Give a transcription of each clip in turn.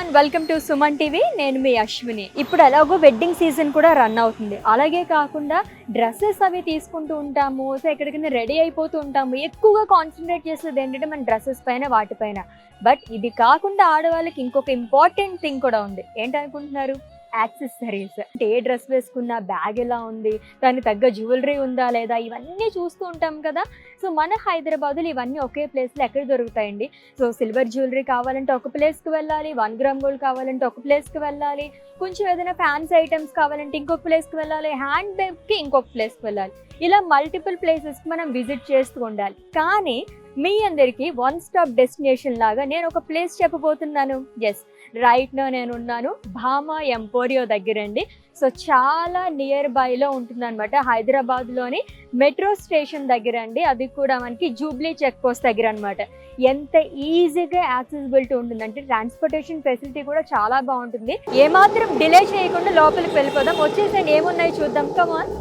Everyone, welcome to Suman TV. నేను మీ అశ్విని. ఇప్పుడు ఎలాగో వెడ్డింగ్ సీజన్ కూడా రన్ అవుతుంది. అలాగే కాకుండా డ్రెస్సెస్ అవి తీసుకుంటూ ఉంటాము. సో ఎక్కడికైనా రెడీ అయిపోతూ ఉంటాము. ఎక్కువగా కాన్సన్ట్రేట్ చేసేది ఏంటంటే మన డ్రెస్సెస్ పైన, వాటిపైన. బట్ ఇది కాకుండా ఆడవాళ్ళకి ఇంకొక ఇంపార్టెంట్ థింగ్ కూడా ఉంది. ఏంటనుకుంటున్నారు? యాక్సెసరీస్. అంటే ఏ డ్రెస్ వేసుకున్నా బ్యాగ్ ఎలా ఉంది, దానికి తగ్గ జ్యువెలరీ ఉందా లేదా, ఇవన్నీ చూస్తూ ఉంటాం కదా. సో మన హైదరాబాద్లో ఇవన్నీ ఒకే ప్లేస్లో ఎక్కడ దొరుకుతాయండి? సో సిల్వర్ జ్యువెలరీ కావాలంటే ఒక ప్లేస్కి వెళ్ళాలి, 1 గ్రామ్ గోల్డ్ కావాలంటే ఒక ప్లేస్కి వెళ్ళాలి, కొంచెం ఏదైనా ఫ్యాన్సీ ఐటమ్స్ కావాలంటే ఇంకొక ప్లేస్కి వెళ్ళాలి, హ్యాండ్ బ్యాగ్కి ఇంకొక ప్లేస్కి వెళ్ళాలి. ఇలా మల్టిపుల్ ప్లేసెస్కి మనం విజిట్ చేస్తూ ఉండాలి. కానీ మీ అందరికీ వన్ స్టాప్ డెస్టినేషన్ లాగా నేను ఒక ప్లేస్ చెప్పబోతున్నాను. ఎస్, రైట్ నా నేను ఉన్నాను భామా ఎంపోరియో దగ్గరండి. సో చాలా నియర్ బైలో ఉంటుందన్నమాట. హైదరాబాద్లోని మెట్రో స్టేషన్ దగ్గర అండి. అది కూడా మనకి జూబ్లీ చెక్ పోస్ట్ దగ్గర అనమాట. ఎంత ఈజీగా యాక్సెసిబిలిటీ ఉంటుందంటే ట్రాన్స్పోర్టేషన్ ఫెసిలిటీ కూడా చాలా బాగుంటుంది. ఏమాత్రం డిలే చేయకుండా లోపలికి వెళ్ళిపోదాం. వచ్చేసండి, ఏమున్నాయి చూద్దాం. కమాన్.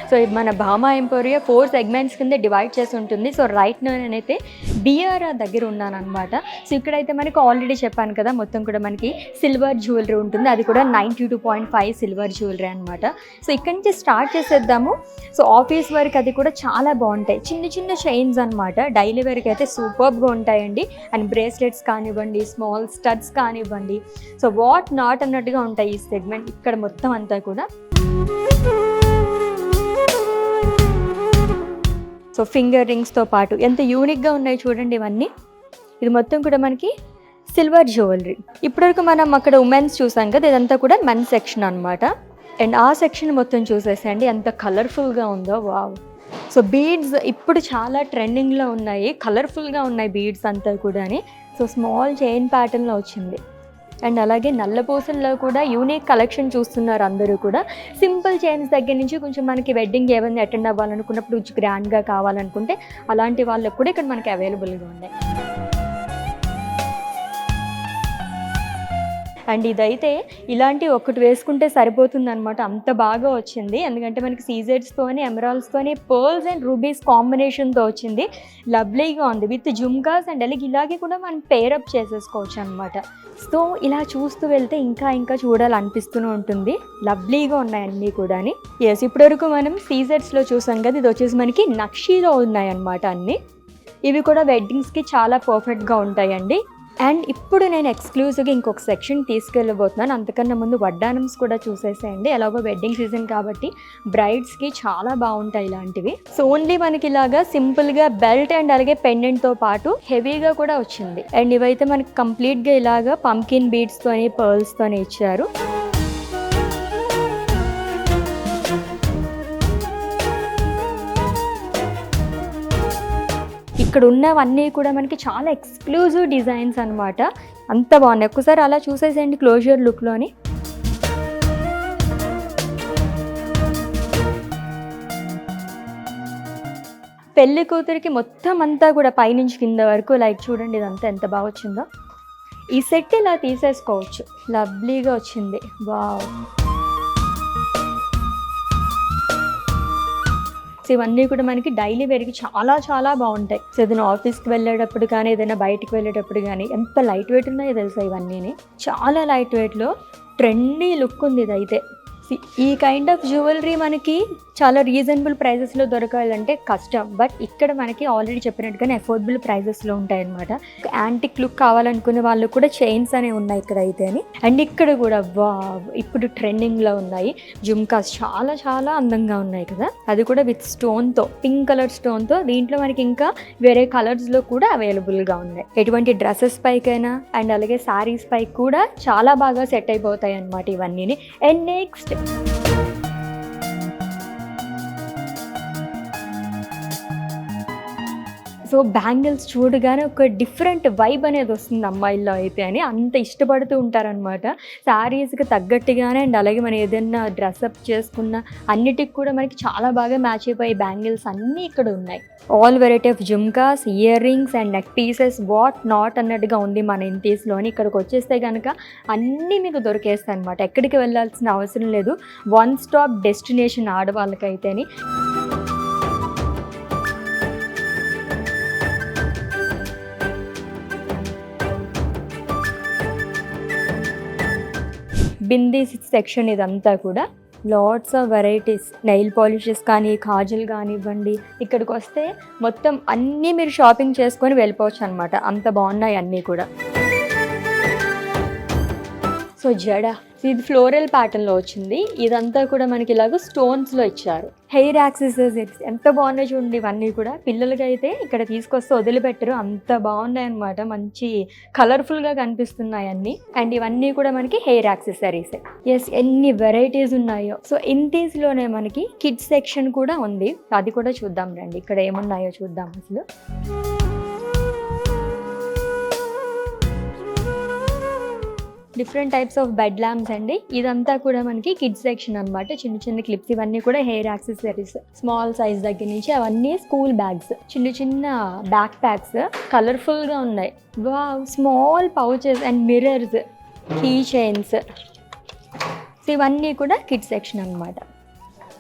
సో ఇది మన భామా ఎంపోరియో 4 సెగ్మెంట్స్ కింద డివైడ్ చేసి ఉంటుంది. సో రైట్ నేనైతే బిఆర్ఆర్ దగ్గర ఉన్నాను అనమాట. సో ఇక్కడైతే మనకి ఆల్రెడీ చెప్పాను కదా, మొత్తం కూడా మనకి సిల్వర్ జ్యువెలరీ ఉంటుంది. అది కూడా 92.5 సిల్వర్ జ్యువెలరీ అనమాట. సో ఇక్కడి నుంచి స్టార్ట్ చేసేద్దాము. సో ఆఫీస్ వర్క్ అది కూడా చాలా బాగుంటాయి. చిన్న చిన్న చైన్స్ అనమాట. డైలీ వేర్కి అయితే సూపర్గా ఉంటాయండి. అండ్ బ్రేస్లెట్స్ కానివ్వండి, స్మాల్ స్టడ్స్ కానివ్వండి, సో వాట్ నాట్ అన్నట్టుగా ఉంటాయి ఈ సెగ్మెంట్ ఇక్కడ మొత్తం అంతా కూడా. సో ఫింగర్ రింగ్స్తో పాటు ఎంత యూనిక్గా ఉన్నాయి చూడండి ఇవన్నీ. ఇది మొత్తం కూడా మనకి సిల్వర్ జ్యువెలరీ. ఇప్పటివరకు మనం అక్కడ ఉమెన్స్ చూసాం కదా, ఇదంతా కూడా మెన్స్ సెక్షన్ అనమాట. అండ్ ఆ సెక్షన్ మొత్తం చూసేసండి ఎంత కలర్ఫుల్గా ఉందో. వావ్. సో బీడ్స్ ఇప్పుడు చాలా ట్రెండింగ్లో ఉన్నాయి, కలర్ఫుల్గా ఉన్నాయి బీడ్స్ అంతా కూడా. సో స్మాల్ చైన్ ప్యాటర్న్లో వచ్చింది. అండ్ అలాగే నల్లపూసల్లో కూడా యూనిక్ కలెక్షన్ చూస్తున్నారు అందరూ కూడా. సింపుల్ చైన్స్ దగ్గర నుంచి కొంచెం మనకి వెడ్డింగ్ ఏమైనా అటెండ్ అవ్వాలనుకున్నప్పుడు కొంచెం గ్రాండ్గా కావాలనుకుంటే అలాంటి వాళ్ళకు కూడా ఇక్కడ మనకి అవైలబుల్గా ఉన్నాయి. అండ్ ఇదైతే ఇలాంటి ఒకటి వేసుకుంటే సరిపోతుంది అనమాట, అంత బాగా వచ్చింది. ఎందుకంటే మనకి సీజెడ్స్తోని, ఎమరాల్డ్స్తోని, పర్ల్స్ అండ్ రూబీస్ కాంబినేషన్తో వచ్చింది. లవ్లీగా ఉంది విత్ జుమ్కాస్. అండ్ అలాగే ఇలాగే కూడా మనం పేరప్ చేసేసుకోవచ్చు అనమాట. సో ఇలా చూస్తూ వెళ్తే ఇంకా ఇంకా చూడాలనిపిస్తూనే ఉంటుంది. లవ్లీగా ఉన్నాయి అన్నీ కూడా. ఎస్, ఇప్పటివరకు మనం సీజెడ్స్లో చూసాం కదా, ఇది వచ్చేసి మనకి నక్షీలో ఉన్నాయన్నమాట అన్నీ. ఇవి కూడా వెడ్డింగ్స్కి చాలా పర్ఫెక్ట్గా ఉంటాయండి. అండ్ ఇప్పుడు నేను ఎక్స్క్లూజివ్గా ఇంకొక సెక్షన్ తీసుకెళ్ళబోతున్నాను. అంతకన్నా ముందు వడ్డానమ్స్ కూడా చూసేసేయండి. ఎలాగో వెడ్డింగ్ సీజన్ కాబట్టి బ్రైడ్స్కి చాలా బాగుంటాయి ఇలాంటివి. సో ఓన్లీ మనకి ఇలాగా సింపుల్గా బెల్ట్ అండ్ అలాగే పెండెంట్తో పాటు హెవీగా కూడా వచ్చింది. అండ్ ఇవైతే మనకి కంప్లీట్గా ఇలాగా పంకిన్ బీడ్స్తోని, పర్ల్స్తోని ఇచ్చారు. ఇక్కడ ఉన్నవన్నీ కూడా మనకి చాలా ఎక్స్క్లూజివ్ డిజైన్స్ అనమాట. అంత బాగున్నాయి. ఒక్కసారి అలా చూసేసేయండి క్లోజర్ లుక్లోని. పెళ్లి కూతురికి మొత్తం అంతా కూడా పైనుంచి కింద వరకు లైక్ చూడండి ఇదంతా ఎంత బాగా వచ్చిందో. ఈ సెట్ ఇలా తీసేసుకోవచ్చు. లవ్లీగా వచ్చింది. వావ్. ఇవన్నీ కూడా మనకి డైలీ వేర్కి చాలా చాలా బాగుంటాయి. సో ఏదైనా ఆఫీస్కి వెళ్ళేటప్పుడు కానీ, ఏదైనా బయటికి వెళ్ళేటప్పుడు కానీ ఎంత లైట్ వెయిట్ ఉన్నాయో తెలుసా ఇవన్నీ. చాలా లైట్ వెయిట్లో ట్రెండీ లుక్ ఉంది ఇదైతే. ఈ కైండ్ ఆఫ్ జ్యువెలరీ మనకి చాలా రీజనబుల్ ప్రైజెస్లో దొరకాలంటే కష్టం. బట్ ఇక్కడ మనకి ఆల్రెడీ చెప్పినట్టుగానే అఫోర్డబుల్ ప్రైజెస్లో ఉంటాయి అనమాట. యాంటిక్ లుక్ కావాలనుకునే వాళ్ళు కూడా చైన్స్ అనేవి ఉన్నాయి ఇక్కడ అయితే. అండ్ ఇక్కడ కూడా ఇప్పుడు ట్రెండింగ్లో ఉన్నాయి జుమ్కాస్. చాలా చాలా అందంగా ఉన్నాయి కదా. అది కూడా విత్ స్టోన్తో, పింక్ కలర్ స్టోన్తో. దీంట్లో మనకి ఇంకా వేరే కలర్స్లో కూడా అవైలబుల్గా ఉన్నాయి. ఎటువంటి డ్రెస్సెస్ పైకైనా అండ్ అలాగే శారీస్ పైకి కూడా చాలా బాగా సెట్ అయిపోతాయి అనమాట ఇవన్నీ. అండ్ నెక్స్ట్ సో బ్యాంగిల్స్ చూడగానే ఒక డిఫరెంట్ వైబ్ అనేది వస్తుంది అమ్మాయిల్లో అయితే అని అంత ఇష్టపడుతూ ఉంటారనమాట. శారీస్కి తగ్గట్టుగానే అండ్ అలాగే మనం ఏదైనా డ్రెస్అప్ చేసుకున్న అన్నిటికి కూడా మనకి చాలా బాగా మ్యాచ్ అయిపోయి బ్యాంగిల్స్ అన్నీ ఇక్కడ ఉన్నాయి. All variety of jhumkas, ear rings and neck pieces, what not అన్నట్టుగా ఉంది మన ఇంటీస్లోని. ఇక్కడికి వచ్చేస్తే కనుక అన్నీ మీకు దొరికేస్తాయి అనమాట. ఎక్కడికి వెళ్ళాల్సిన అవసరం లేదు, వన్ స్టాప్ డెస్టినేషన్ ఆడవాళ్ళకైతేని. బిందీ సెక్షన్ ఇదంతా కూడా lots of varieties, nail polishes కానీ, కాజల్ కానివ్వండి. ఇక్కడికి వస్తే మొత్తం అన్నీ మీరు షాపింగ్ చేసుకొని వెళ్ళిపోవచ్చు అనమాట, అంత బాగున్నాయి అన్నీ కూడా. సో జడ ఇది ఫ్లోరల్ ప్యాటర్న్లో వచ్చింది. ఇదంతా కూడా మనకి ఇలాగ స్టోన్స్లో ఇచ్చారు. హెయిర్ యాక్సెసరీస్ ఎంత బాగున్నాయి చూడండి. ఇవన్నీ కూడా పిల్లలకి అయితే ఇక్కడ తీసుకొస్తే వదిలిపెట్టరు, అంత బాగున్నాయి అనమాట. మంచి కలర్ఫుల్గా కనిపిస్తున్నాయి అన్నీ. అండ్ ఇవన్నీ కూడా మనకి హెయిర్ యాక్సెసరీస్. ఎస్, ఎన్ని వెరైటీస్ ఉన్నాయో. సో ఇంటీస్లోనే మనకి కిడ్స్ సెక్షన్ కూడా ఉంది, అది కూడా చూద్దాం రండి. ఇక్కడ ఏమున్నాయో చూద్దాం అసలు. Different types of bed lamps అండి. ఇదంతా కూడా మనకి కిడ్స్ సెక్షన్ అనమాట. చిన్న చిన్న క్లిప్స్, ఇవన్నీ కూడా హెయిర్ యాక్సెసరీస్, స్మాల్ సైజ్ దగ్గర నుంచి అవన్నీ స్కూల్ బ్యాగ్స్, చిన్న చిన్న బ్యాక్ ప్యాక్స్ కలర్ఫుల్గా ఉన్నాయి. Wow, small pouches and mirrors, key chains, ఇవన్నీ కూడా కిడ్స్ సెక్షన్ అనమాట.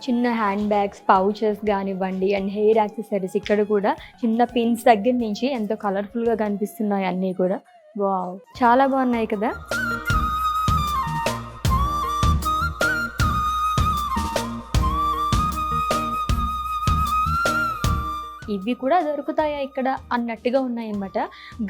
చిన్న హ్యాండ్ బ్యాగ్స్, పౌచెస్ కానివ్వండి అండ్ హెయిర్ యాక్సెసరీస్. ఇక్కడ కూడా చిన్న పిన్స్ దగ్గర నుంచి ఎంతో కలర్ఫుల్గా కనిపిస్తున్నాయి అన్నీ కూడా. వావ్, చాలా బాగున్నాయి కదా. ఇవి కూడా దొరుకుతాయా ఇక్కడ అన్నట్టుగా ఉన్నాయన్నమాట.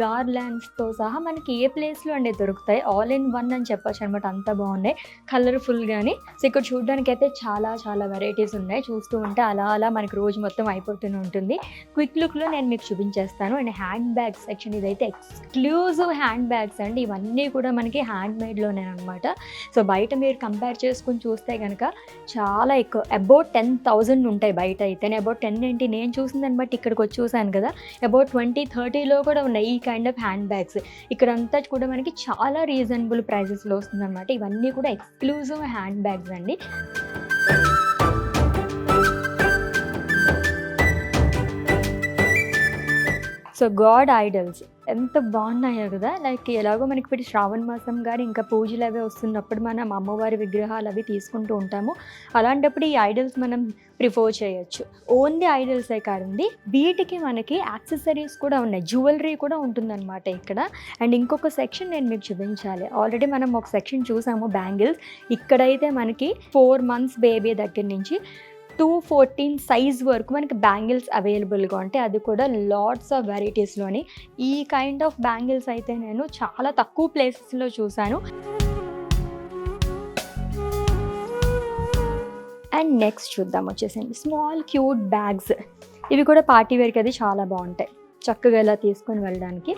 గార్లాండ్స్తో సహా మనకి ఏ ప్లేస్లో అండి దొరుకుతాయి, ఆల్ ఇన్ వన్ అని చెప్పొచ్చు అనమాట. అంత బాగున్నాయి, కలర్ఫుల్గాని. సో ఇక్కడ చూడడానికి అయితే చాలా చాలా వెరైటీస్ ఉన్నాయి. చూస్తూ ఉంటే అలా అలా మనకి రోజు మొత్తం అయిపోతూనే ఉంటుంది. క్విక్ లుక్లో నేను మీకు చూపించేస్తాను. అండ్ హ్యాండ్ బ్యాగ్స్ సెక్షన్, ఇదైతే ఎక్స్క్లూజివ్ హ్యాండ్ బ్యాగ్స్ అండి. ఇవన్నీ కూడా మనకి హ్యాండ్ మేడ్లోనే అనమాట. సో బయట మీరు కంపేర్ చేసుకుని చూస్తే కనుక చాలా ఎక్కువ, అబౌట్ 10,000 ఉంటాయి బయట అయితేనే. అబౌట్ 10 ఏంటి, నేను చూసిందని బట్టి ఇక్కడికి వచ్చి చూసాను కదా, అబౌట్ 20-30లో కూడా ఉన్నాయి ఈ కైండ్ ఆఫ్ హ్యాండ్ బ్యాగ్స్. ఇక్కడంతా కూడా మనకి చాలా రీజనబుల్ ప్రైజెస్లో వస్తుందన్నమాట. ఇవన్నీ కూడా ఎక్స్క్లూజివ్ హ్యాండ్ బ్యాగ్స్ అండి. సో గాడ్ ఐడల్స్ ఎంత బాగున్నాయో కదా. లైక్ ఎలాగో మనకి ఇప్పుడు శ్రావణ మాసం కానీ ఇంకా పూజలు అవి వస్తున్నప్పుడు మనం అమ్మవారి విగ్రహాలు అవి తీసుకుంటూ ఉంటాము. అలాంటప్పుడు ఈ ఐడల్స్ మనం ప్రిఫర్ చేయొచ్చు. ఓన్లీ ఐడల్సే కాదండి, వీటికి మనకి యాక్సెసరీస్ కూడా ఉన్నాయి, జ్యువెలరీ కూడా ఉంటుందన్నమాట ఇక్కడ. అండ్ ఇంకొక సెక్షన్ నేను మీకు చూపించాలి. ఆల్రెడీ మనం ఒక సెక్షన్ చూసాము బ్యాంగిల్స్. ఇక్కడైతే మనకి 4 months బేబీ దగ్గర నుంచి 214 సైజ్ వరకు మనకి బ్యాంగిల్స్ అవైలబుల్గా ఉంటాయి. అది కూడా లాట్స్ ఆఫ్ వెరైటీస్లోని. ఈ కైండ్ ఆఫ్ బ్యాంగిల్స్ అయితే నేను చాలా తక్కువ ప్లేసెస్లో చూశాను. అండ్ నెక్స్ట్ చూద్దాం వచ్చేసండి స్మాల్ క్యూట్ బ్యాగ్స్. ఇవి కూడా పార్టీ వేర్కి అది చాలా బాగుంటాయి, చక్కగా ఇలా తీసుకొని వెళ్ళడానికి.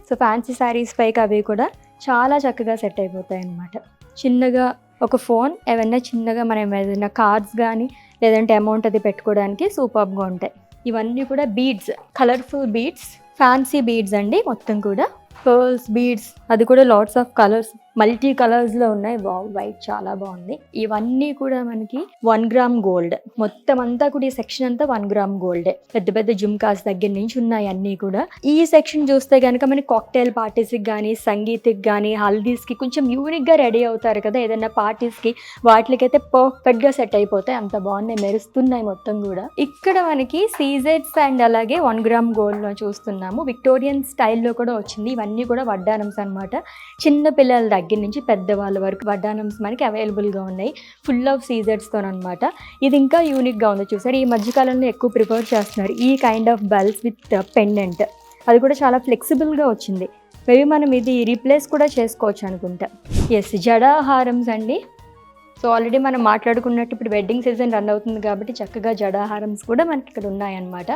సో ఫ్యాన్సీ శారీస్ పైకి అవి కూడా చాలా చక్కగా సెట్ అయిపోతాయి అన్నమాట. చిన్నగా ఒక ఫోన్, ఏమైనా చిన్నగా మనం ఏదైనా కార్డ్స్ కానీ లేదంటే అమౌంట్ అది పెట్టుకోవడానికి సూపర్గా ఉంటాయి. ఇవన్నీ కూడా beads, colourful beads, fancy beads అండి. మొత్తం కూడా పర్ల్స్, బీడ్స్, అది కూడా లాట్స్ ఆఫ్ కలర్స్, మల్టీ కలర్స్లో ఉన్నాయి. వావ్, వైట్ చాలా బాగుంది. ఇవన్నీ కూడా మనకి 1 gram గోల్డ్. మొత్తం అంతా కూడా ఈ సెక్షన్ అంతా 1 gram గోల్డే. పెద్ద పెద్ద జుమ్కాస్ దగ్గర నుంచి ఉన్నాయి అన్నీ కూడా. ఈ సెక్షన్ చూస్తే కనుక మనకి కాక్టైల్ పార్టీస్కి కానీ, సంగీత్కి కానీ, హల్దీస్కి కొంచెం యూనిక్గా రెడీ అవుతారు కదా ఏదైనా పార్టీస్కి, వాటికైతే పర్ఫెక్ట్గా సెట్ అయిపోతాయి. అంత బాగున్నాయి, మెరుస్తున్నాయి మొత్తం కూడా. ఇక్కడ మనకి సీజెట్స్ అండ్ అలాగే 1 gram గోల్డ్లో చూస్తున్నాము. విక్టోరియన్ స్టైల్లో కూడా వచ్చింది. ఇవన్నీ కూడా వడ్డానమ్స్ అనమాట. చిన్న పిల్లల దగ్గర నుంచి పెద్దవాళ్ళ వరకు వడ్డానమ్స్ మనకి అవైలబుల్గా ఉన్నాయి, ఫుల్ ఆఫ్ సీజర్స్తో అనమాట. ఇది ఇంకా యూనిక్గా ఉంది చూసారు. ఈ మధ్యకాలంలో ఎక్కువ ప్రిఫర్ చేస్తున్నారు ఈ kind of bells with pendant. అది కూడా చాలా ఫ్లెక్సిబుల్గా వచ్చింది. మేబీ మనం ఇది రీప్లేస్ కూడా చేసుకోవచ్చు అనుకుంటా. ఎస్, జడాహారమ్స్ అండి. సో ఆల్రెడీ మనం మాట్లాడుకున్నట్టు ఇప్పుడు వెడ్డింగ్ సీజన్ రన్ అవుతుంది కాబట్టి చక్కగా జడాహారమ్స్ కూడా మనకి ఇక్కడ ఉన్నాయన్నమాట.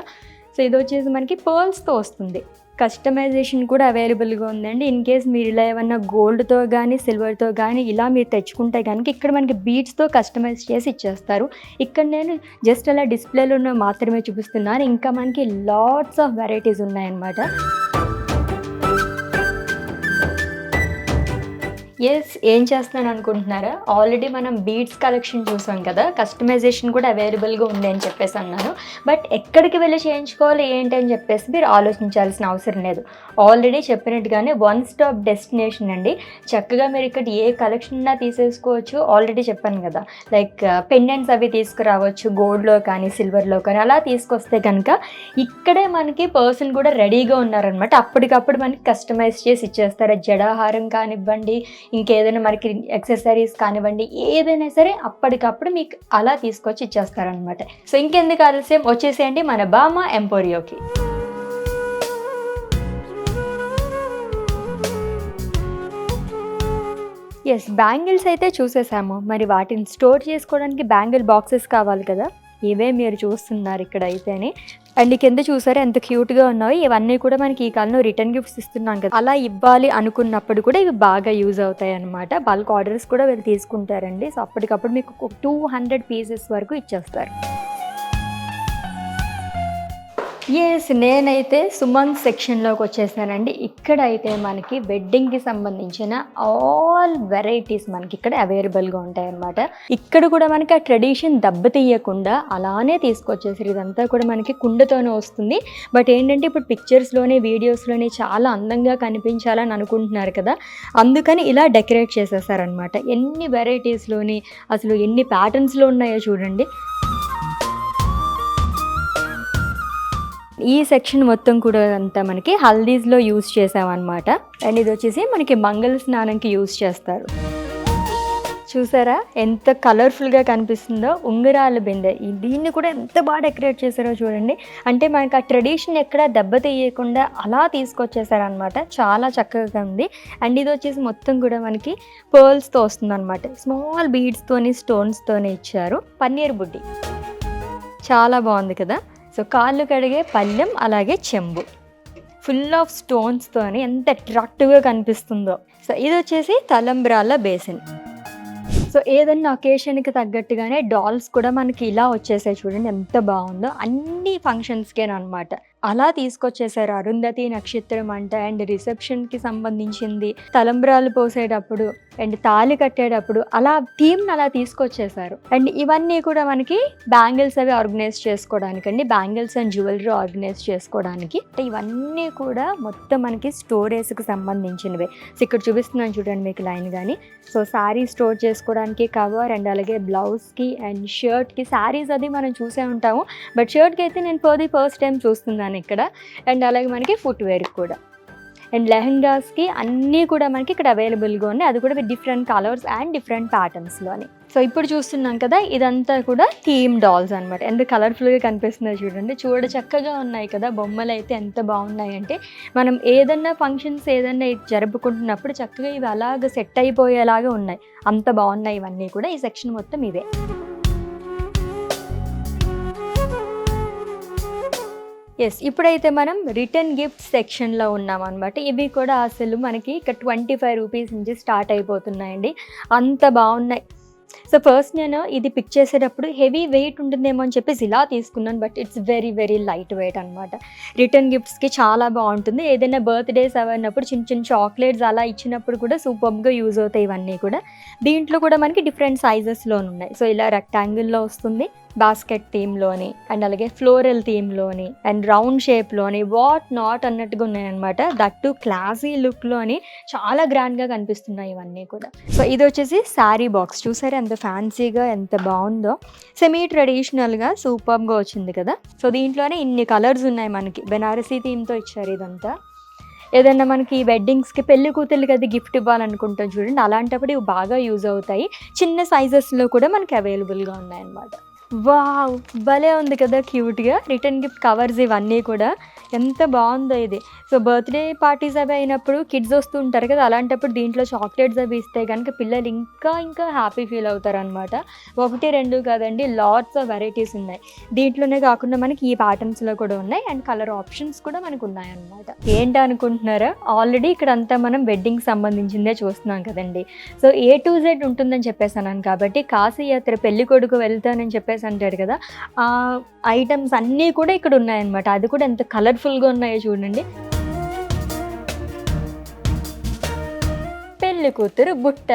సో ఇది వచ్చేసి మనకి పర్ల్స్తో వస్తుంది. కస్టమైజేషన్ కూడా అవైలబుల్గా ఉందండి. ఇన్ కేస్ మీరు ఇలా ఏమన్నా గోల్డ్తో కానీ సిల్వర్తో కానీ ఇలా మీరు తెచ్చుకుంటే కనుక ఇక్కడ మనకి బీడ్స్తో కస్టమైజ్ చేసి ఇచ్చేస్తారు. ఇక్కడ నేను జస్ట్ అలా డిస్ప్లేలో ఉన్న మాత్రమే చూపిస్తున్నాను. ఇంకా మనకి లాట్స్ ఆఫ్ వెరైటీస్ ఉన్నాయన్నమాట. ఎస్, ఏం చేస్తున్నాను అనుకుంటున్నారా? ఆల్రెడీ మనం బీడ్స్ కలెక్షన్ చూసాం కదా, కస్టమైజేషన్ కూడా అవైలబుల్గా ఉంది అని చెప్పేసి అన్నాను. బట్ ఎక్కడికి వెళ్ళి చేయించుకోవాలి ఏంటి అని చెప్పేసి మీరు ఆలోచించాల్సిన అవసరం లేదు. ఆల్రెడీ చెప్పినట్టుగానే వన్ స్టాప్ డెస్టినేషన్ అండి. చక్కగా మీరు ఇక్కడ ఏ కలెక్షన్ ఉన్నా తీసేసుకోవచ్చు. ఆల్రెడీ చెప్పాను కదా, లైక్ పెండెంట్స్ అవి తీసుకురావచ్చు, గోల్డ్లో కానీ సిల్వర్లో కానీ. అలా తీసుకొస్తే కనుక ఇక్కడే మనకి పర్సన్ కూడా రెడీగా ఉన్నారనమాట. అప్పటికప్పుడు మనకి కస్టమైజ్ చేసి ఇచ్చేస్తారు. జడాహారం కానివ్వండి, ఇంకేదైనా మనకి యాక్సెసరీస్ కానివ్వండి, ఏదైనా సరే అప్పటికప్పుడు మీకు అలా తీసుకొచ్చి ఇచ్చేస్తారనమాట. సో ఇంకెందుకు ఆలస్యం, వచ్చేసేయండి మన బామా ఎంపోరియోకి. ఎస్, బ్యాంగిల్స్ అయితే చూసేసాము. మరి వాటిని స్టోర్ చేసుకోవడానికి బ్యాంగిల్ బాక్సెస్ కావాలి కదా, ఇవే మీరు చూస్తున్నారు ఇక్కడ అయితేనే. అండ్ కింద చూసారా ఎంత క్యూట్గా ఉన్నాయో. ఇవన్నీ కూడా మనకి ఈ కాలంలో రిటర్న్ గిఫ్ట్స్ ఇస్తున్నాం కదా, అలా ఇవ్వాలి అనుకున్నప్పుడు కూడా ఇవి బాగా యూజ్ అవుతాయి అనమాట. బల్క్ ఆర్డర్స్ కూడా వీళ్ళు తీసుకుంటారండి. సో అప్పటికప్పుడు మీకు 200 పీసెస్ వరకు ఇచ్చేస్తారు. ఎస్, నేనైతే సుమంగ్ సెక్షన్లోకి వచ్చేసానండి. ఇక్కడ అయితే మనకి వెడ్డింగ్కి సంబంధించిన ఆల్ వెరైటీస్ మనకి ఇక్కడ అవైలబుల్గా ఉంటాయన్నమాట. ఇక్కడ కూడా మనకి ఆ ట్రెడిషన్ దెబ్బతీయకుండా అలానే తీసుకొచ్చేసారు. ఇదంతా కూడా మనకి కుండతోనే వస్తుంది. బట్ ఏంటంటే ఇప్పుడు పిక్చర్స్లోనే వీడియోస్లోనే చాలా అందంగా కనిపించాలని అనుకుంటున్నారు కదా, అందుకని ఇలా డెకరేట్ చేసేసారనమాట. ఎన్ని వెరైటీస్లోని అసలు ఎన్ని ప్యాటర్న్స్లో ఉన్నాయో చూడండి. ఈ సెక్షన్ మొత్తం కూడా అంతా మనకి హల్దీస్లో యూజ్ చేసామన్నమాట. అండ్ ఇది వచ్చేసి మనకి మంగళ స్నానంకి యూజ్ చేస్తారు. చూసారా ఎంత కలర్ఫుల్గా కనిపిస్తుందో. ఉంగరాల బిందె, దీన్ని కూడా ఎంత బాగా డెకరేట్ చేశారో చూడండి. అంటే మనకి ఆ ట్రెడిషన్ ఎక్కడ దెబ్బతీయకుండా అలా తీసుకొచ్చేసారనమాట. చాలా చక్కగా ఉంది. అండ్ ఇది వచ్చేసి మొత్తం కూడా మనకి పర్ల్స్తో వస్తుంది అనమాట. స్మాల్ బీడ్స్తోని స్టోన్స్తోనే ఇచ్చారు. పన్నీర్ బుడ్డి చాలా బాగుంది కదా. సో కాళ్ళు కడిగే పళ్ళెం, అలాగే చెంబు ఫుల్ ఆఫ్ స్టోన్స్తోని ఎంత అట్రాక్టివ్గా కనిపిస్తుందో. సో ఇది వచ్చేసి తలంబ్రాల బేసిన్. సో ఏదన్నా ఒకేషన్కి తగ్గట్టుగానే డాల్స్ కూడా మనకి ఇలా వచ్చేసాయి చూడండి, ఎంత బాగుందో. అన్ని ఫంక్షన్స్కేనమాట అలా తీసుకొచ్చేసారు. అరుంధతి నక్షత్రం అంట, అండ్ రిసెప్షన్కి సంబంధించింది, తలంబ్రాలు పోసేటప్పుడు అండ్ తాళి కట్టేటప్పుడు అలా థీమ్ని అలా తీసుకొచ్చేసారు. అండ్ ఇవన్నీ కూడా మనకి బ్యాంగిల్స్ అవి ఆర్గనైజ్ చేసుకోవడానికి అండి, బ్యాంగిల్స్ అండ్ జ్యువెలరీ ఆర్గనైజ్ చేసుకోవడానికి. ఇవన్నీ కూడా మొత్తం మనకి స్టోరేజ్కి సంబంధించినవే. సో ఇక్కడ చూపిస్తున్నాను చూడండి మీకు లైన్ కానీ. సో శారీ స్టోర్ చేసుకోవడానికి కవర్, అండ్ అలాగే బ్లౌజ్కి అండ్ షర్ట్కి. శారీస్ అది మనం చూసే ఉంటాము, బట్ షర్ట్కి అయితే నేను ఫస్ట్ టైం చూస్తున్నాను ఇక్కడ. అండ్ అలాగే మనకి ఫుట్వేర్ కూడా, అండ్ లెహంగాస్కి అన్నీ కూడా మనకి ఇక్కడ అవైలబుల్గా ఉన్నాయి. అది కూడా డిఫరెంట్ కలర్స్ అండ్ డిఫరెంట్ ప్యాటర్న్స్లోని. సో ఇప్పుడు చూస్తున్నాం కదా, ఇదంతా కూడా థీమ్ డాల్స్ అనమాట. ఎంత కలర్ఫుల్గా కనిపిస్తుందో చూడండి. చూడ చక్కగా ఉన్నాయి కదా బొమ్మలు అయితే. ఎంత బాగున్నాయి అంటే మనం ఏదన్నా ఫంక్షన్స్ ఏదన్నా జరుపుకుంటున్నప్పుడు చక్కగా ఇవి అలాగ సెట్ అయిపోయేలాగా ఉన్నాయి. అంత బాగున్నాయి ఇవన్నీ కూడా. ఈ సెక్షన్ మొత్తం ఇవే. ఎస్, ఇప్పుడైతే మనం రిటర్న్ గిఫ్ట్ సెక్షన్లో ఉన్నాం అనమాట. ఇవి కూడా అసలు మనకి ఇక్కడ 25 రూపీస్ నుంచి స్టార్ట్ అయిపోతున్నాయండి. అంత బాగున్నాయి. సో ఫస్ట్ నేను ఇది పిక్ చేసేటప్పుడు హెవీ వెయిట్ ఉంటుందేమో అని చెప్పేసి ఇలా తీసుకున్నాను. But it's very very light weight అనమాట. రిటర్న్ గిఫ్ట్స్కి చాలా బాగుంటుంది. ఏదైనా బర్త్డేస్ అవన్నప్పుడు చిన్న చిన్న చాక్లెట్స్ అలా ఇచ్చినప్పుడు కూడా సూపర్గా యూజ్ అవుతాయి ఇవన్నీ కూడా. దీంట్లో కూడా మనకి డిఫరెంట్ సైజెస్లో ఉన్నాయి. సో ఇలా రెక్టాంగిల్లో వస్తుంది, బాస్కెట్ థీమ్లోని, అండ్ అలాగే ఫ్లోరల్ థీమ్లోని, అండ్ రౌండ్ షేప్లోని, వాట్ నాట్ అన్నట్టుగా ఉన్నాయన్నమాట. దట్ టు క్లాసీ లుక్లోని చాలా గ్రాండ్గా కనిపిస్తున్నాయి ఇవన్నీ కూడా. సో ఇది వచ్చేసి శారీ బాక్స్. చూసారా ఎంత ఫ్యాన్సీగా ఎంత బాగుందో. సెమీ ట్రెడిషనల్గా సూపర్గా వచ్చింది కదా. సో దీంట్లోనే ఇన్ని కలర్స్ ఉన్నాయి మనకి. బెనారసీ థీమ్తో ఇచ్చారు ఇదంతా. ఏదైనా మనకి వెడ్డింగ్స్కి పెళ్లి కూతుర్లకి అది గిఫ్ట్ ఇవ్వాలనుకుంటాం చూడండి, అలాంటప్పుడు ఇవి బాగా యూజ్ అవుతాయి. చిన్న సైజెస్లో కూడా మనకి అవైలబుల్గా ఉన్నాయన్నమాట. వావ్, భలే ఉంది కదా క్యూట్గా. రిటర్న్ గిఫ్ట్ కవర్స్ ఇవన్నీ కూడా ఎంత బాగుందో ఇది. సో బర్త్డే పార్టీస్ అవి అయినప్పుడు కిడ్స్ వస్తూ ఉంటారు కదా, అలాంటప్పుడు దీంట్లో చాక్లెట్స్ అవి ఇస్తే కనుక పిల్లలు ఇంకా హ్యాపీ ఫీల్ అవుతారనమాట. 1, 2 కాదండి, లాట్స్ ఆఫ్ వెరైటీస్ ఉన్నాయి. దీంట్లోనే కాకుండా మనకి ఈ ప్యాటర్న్స్లో కూడా ఉన్నాయి అండ్ కలర్ ఆప్షన్స్ కూడా మనకు ఉన్నాయన్నమాట. ఏంటి అనుకుంటున్నారా, ఆల్రెడీ ఇక్కడ అంతా మనం వెడ్డింగ్ సంబంధించిందే చూస్తున్నాం కదండి. సో A to Z ఉంటుందని చెప్పేసాను కాబట్టి కాశీ యాత్ర పెళ్లి కొడుకు వెళ్తానని చెప్పేసి అంటాడు కదా, ఆ ఐటమ్స్ అన్నీ కూడా ఇక్కడ ఉన్నాయన్నమాట. అది కూడా ఎంత కలర్ఫుల్గా ఉన్నాయో చూడండి. పెళ్లి కూతురు బుట్ట,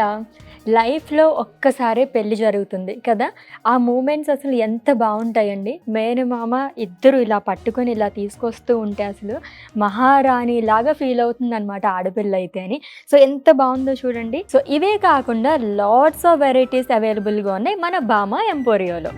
లైఫ్లో ఒక్కసారే పెళ్లి జరుగుతుంది కదా, ఆ మూమెంట్స్ అసలు ఎంత బాగుంటాయండి. మేనమామ ఇద్దరు ఇలా పట్టుకొని ఇలా తీసుకొస్తూ ఉంటే అసలు మహారాణి లాగా ఫీల్ అవుతుంది అనమాట ఆడపిల్ల అయితే అని. సో ఎంత బాగుందో చూడండి. సో ఇవే కాకుండా లాట్స్ ఆఫ్ వెరైటీస్ అవైలబుల్గా ఉన్నాయి మన భామ ఎంపోరియోలో.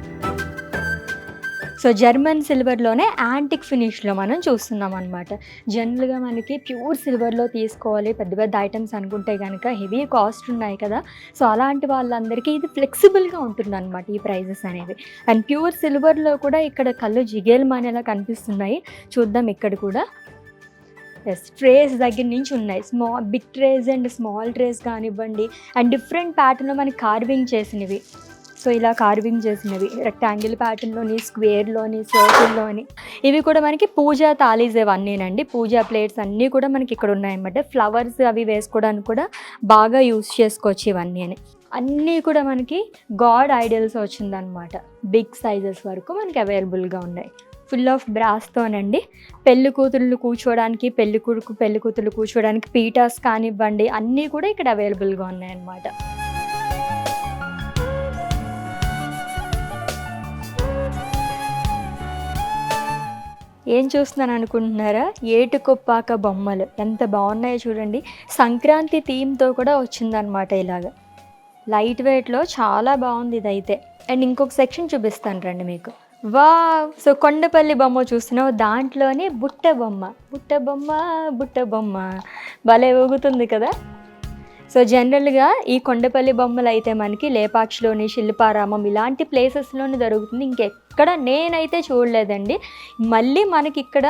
సో జర్మన్ సిల్వర్లోనే యాంటిక్ ఫినిష్లో మనం చూస్తున్నాం అనమాట. జనరల్గా మనకి ప్యూర్ సిల్వర్లో తీసుకోవాలి పెద్ద పెద్ద ఐటమ్స్ అనుకుంటే కనుక హెవీ కాస్ట్ ఉన్నాయి కదా. సో అలాంటి వాళ్ళందరికీ ఇది ఫ్లెక్సిబుల్గా ఉంటుంది అనమాట ఈ ప్రైజెస్ అనేవి. అండ్ ప్యూర్ సిల్వర్లో కూడా ఇక్కడ కళ్ళు జిగేల్మానేలా కనిపిస్తున్నాయి. చూద్దాం ఇక్కడ కూడా. ట్రేస్ దగ్గర నుంచి ఉన్నాయి, big trays and small trays కానివ్వండి, అండ్ డిఫరెంట్ ప్యాటర్న్లో మనకి కార్వింగ్ చేసినవి. సో ఇలా కార్వింగ్ చేసినవి రెక్టాంగిల్ ప్యాటర్న్లోని, స్క్వేర్లోని, సర్కిల్లోని. ఇవి కూడా మనకి పూజా తాలీస్ ఇవన్నీనండి, పూజా ప్లేట్స్ అన్నీ కూడా మనకి ఇక్కడ ఉన్నాయన్నమాట. ఫ్లవర్స్ అవి వేసుకోవడానికి కూడా బాగా యూస్ చేసుకోవచ్చు ఇవన్నీ అని. అన్నీ కూడా మనకి గాడ్ ఐడియల్స్ వచ్చిందనమాట. బిగ్ సైజెస్ వరకు మనకి అవైలబుల్గా ఉన్నాయి. ఫుల్ ఆఫ్ బ్రాస్తోనండి. పెళ్లి కూతుళ్ళు కూర్చోవడానికి, పెళ్లి కొడుకు పెళ్లి కూతుళ్ళు కూర్చోవడానికి పీటాస్ కానివ్వండి అన్నీ కూడా ఇక్కడ అవైలబుల్గా ఉన్నాయన్నమాట. ఏం చూస్తున్నాను అనుకుంటున్నారా, ఏటుకొప్పాక బొమ్మలు ఎంత బాగున్నాయో చూడండి. సంక్రాంతి థీమ్తో కూడా వచ్చిందనమాట ఇలాగా. లైట్ వెయిట్లో చాలా బాగుంది ఇదైతే. అండ్ ఇంకొక సెక్షన్ చూపిస్తాను రండి మీకు. సో కొండపల్లి బొమ్మ చూస్తున్నావు, దాంట్లోనే బుట్ట బొమ్మ భలే ఊగుతుంది కదా. సో జనరల్గా ఈ కొండపల్లి బొమ్మలు అయితే మనకి లేపాక్షిలోని, శిల్పారామం ఇలాంటి ప్లేసెస్లోని దొరుకుతుంది. ఇంకెక్కడ నేనైతే చూడలేదండి. మళ్ళీ మనకి ఇక్కడ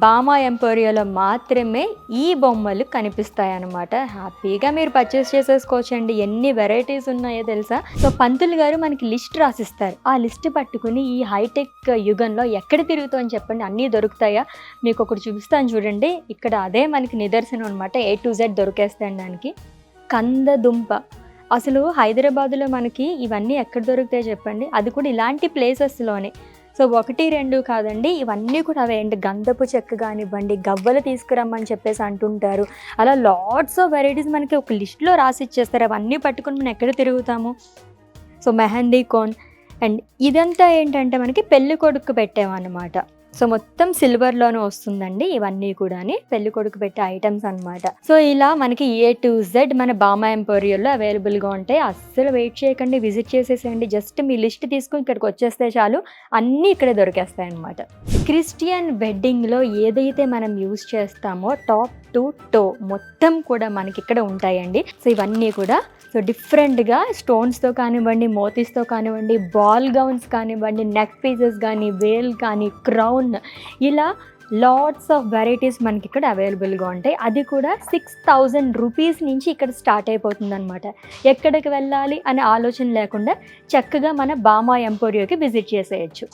భామ ఎంపోరియోలో మాత్రమే ఈ బొమ్మలు కనిపిస్తాయి అన్నమాట. హ్యాపీగా మీరు పర్చేస్ చేసేసుకోవచ్చండి. ఎన్ని వెరైటీస్ ఉన్నాయో తెలుసా. సో పంతులు గారు మనకి లిస్ట్ రాసిస్తారు. ఆ లిస్ట్ పట్టుకుని ఈ హైటెక్ యుగంలో ఎక్కడ తిరుగుతామని చెప్పండి, అన్నీ దొరుకుతాయా. మీకు ఒకటి చూపిస్తాను చూడండి. ఇక్కడ అదే మనకి నిదర్శనం అనమాట. A to Z దొరికేస్తాయి దానికి. కందదుంప అసలు హైదరాబాదులో మనకి ఇవన్నీ ఎక్కడ దొరుకుతాయి చెప్పండి, అది కూడా ఇలాంటి ప్లేసెస్లోనే. సో 1, 2 కాదండి, ఇవన్నీ కూడా అవే అండి. గంధపు చెక్క కానివ్వండి, గవ్వలు తీసుకురమ్మని చెప్పేసి అంటుంటారు. అలా లాట్స్ ఆఫ్ వెరైటీస్ మనకి ఒక లిస్ట్లో రాసి ఇచ్చేస్తారు. అవన్నీ పట్టుకొని మనం ఎక్కడ తిరుగుతాము. సో మెహందీ కోన్ అండ్ ఇదంతా ఏంటంటే మనకి పెళ్లి కొడుకు పెట్టామన్నమాట. సో మొత్తం సిల్వర్లోనే వస్తుందండి ఇవన్నీ కూడా, పెళ్లి కొడుకు పెట్టే ఐటమ్స్ అనమాట. సో ఇలా మనకి A to Z మన భామ ఎంపోరియోలో అవైలబుల్గా ఉంటాయి. అస్సలు వెయిట్ చేయకండి, విజిట్ చేసేసేయండి. జస్ట్ మీ లిస్ట్ తీసుకుని ఇక్కడికి వచ్చేస్తే చాలు, అన్నీ ఇక్కడే దొరికేస్తాయి అనమాట. క్రిస్టియన్ వెడ్డింగ్లో ఏదైతే మనం యూజ్ చేస్తామో టాప్ టు టో మొత్తం కూడా మనకి ఇక్కడ ఉంటాయండి. సో ఇవన్నీ కూడా సో డిఫరెంట్గా స్టోన్స్తో కానివ్వండి, మోతీస్తో కానివ్వండి, బాల్ గౌన్స్ కానివ్వండి, నెక్ పీసెస్ కానీ, వేల్ కానీ, క్రౌన్, ఇలా లాట్స్ ఆఫ్ వెరైటీస్ మనకి ఇక్కడ అవైలబుల్గా ఉంటాయి. అది కూడా 6000 రూపీస్ నుంచి ఇక్కడ స్టార్ట్ అయిపోతుంది అనమాట. ఎక్కడికి వెళ్ళాలి అనే ఆలోచన లేకుండా చక్కగా మన భామ ఎంపోరియోకి విజిట్ చేసేయచ్చు.